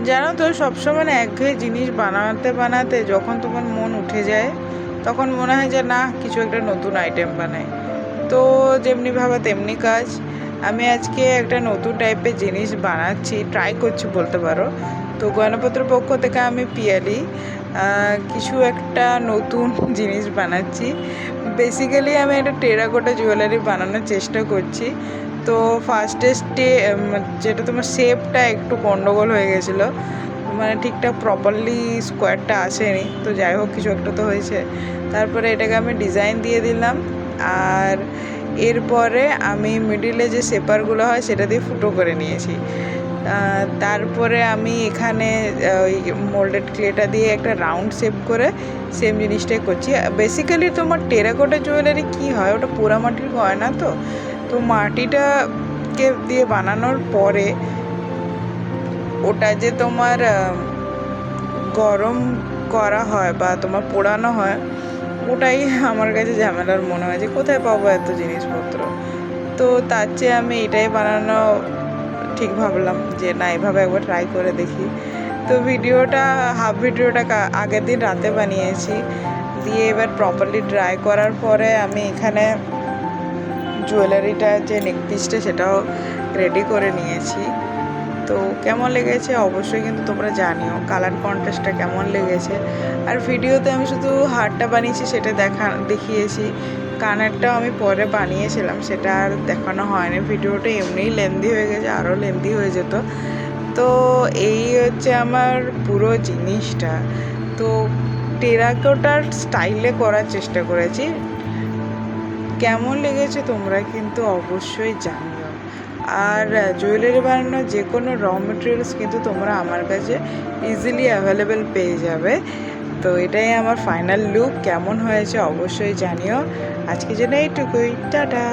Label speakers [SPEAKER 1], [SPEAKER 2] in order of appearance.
[SPEAKER 1] জানো তো সবসময় না একঘেয়ে জিনিস বানাতে বানাতে যখন তোমার মন উঠে যায় তখন মনে হয় যে না কিছু একটা নতুন আইটেম বানাই। তো যেমনি ভাবা তেমনি কাজ। আমি আজকে একটা নতুন টাইপের জিনিস বানাচ্ছি, ট্রাই করছি বলতে পারো। তো গয়নাপত্রের পক্ষ থেকে আমি পিয়ালি কিছু একটা নতুন জিনিস বানাচ্ছি। বেসিক্যালি আমি একটা টেরাকোটা জুয়েলারি বানানোর চেষ্টা করছি। তো ফার্স্টে যেটা তোমার শেপটা একটু গন্ডগোল হয়ে গেছিলো, মানে ঠিকঠাক প্রপারলি স্কোয়ারটা আসেনি। তো যাই হোক কিছু একটা তো হয়েছে। তারপরে এটাকে আমি ডিজাইন দিয়ে দিলাম, আর এরপরে আমি মিডিলে যে শেপারগুলো হয় সেটা দিয়ে ফুটো করে নিয়েছি। তারপরে আমি এখানে ওই মোল্ডেড ক্লেটা দিয়ে একটা রাউন্ড শেপ করে সেম জিনিসটাই করছি। বেসিক্যালি তোমার টেরাকোটা জুয়েলারি কী হয়, ওটা পোড়ামাটির গয়না। তো মাটিটাকে দিয়ে বানানোর পরে ওটা যে তোমার গরম করা হয় বা তোমার পোড়ানো হয়, ওটাই আমার কাছে ঝামেলার মনে হয় যে কোথায় পাবো এত জিনিসপত্র। তো তার চেয়ে আমি এটাই বানানো ঠিক ভাবলাম যে না, এভাবে একবার ট্রাই করে দেখি। তো হাফ ভিডিওটা আগের দিন রাতে বানিয়েছি, দিয়ে এবার প্রপারলি ট্রাই করার পরে আমি এখানে জুয়েলারিটা যে নেকপিসটা সেটাও রেডি করে নিয়েছি। তো কেমন লেগেছে অবশ্যই কিন্তু তোমরা জানিও, কালার কন্ট্রাস্টটা কেমন লেগেছে। আর ভিডিওতে আমি শুধু হারটা বানিয়েছি সেটা দেখিয়েছি, কানেরটাও আমি পরে বানিয়েছিলাম, সেটা আর দেখানো হয়নি। ভিডিওটা এমনিই লেন্দি হয়ে গেছে, আরও লেন্দি হয়ে যেত। তো এই হচ্ছে আমার পুরো জিনিসটা। তো টেরাকোটার স্টাইলে করার চেষ্টা করেছি। কেমন লেগেছে তোমরা কিন্তু অবশ্যই জানিও। আর জুয়েলারি বানানোর যে কোনো র মেটেরিয়ালস কিন্তু তোমরা আমার কাছে ইজিলি অ্যাভেলেবেল পেয়ে যাবে। তো এটাই আমার ফাইনাল লুক, কেমন হয়েছে অবশ্যই জানিও। আজকে জন্য এইটুকুই, টাটা।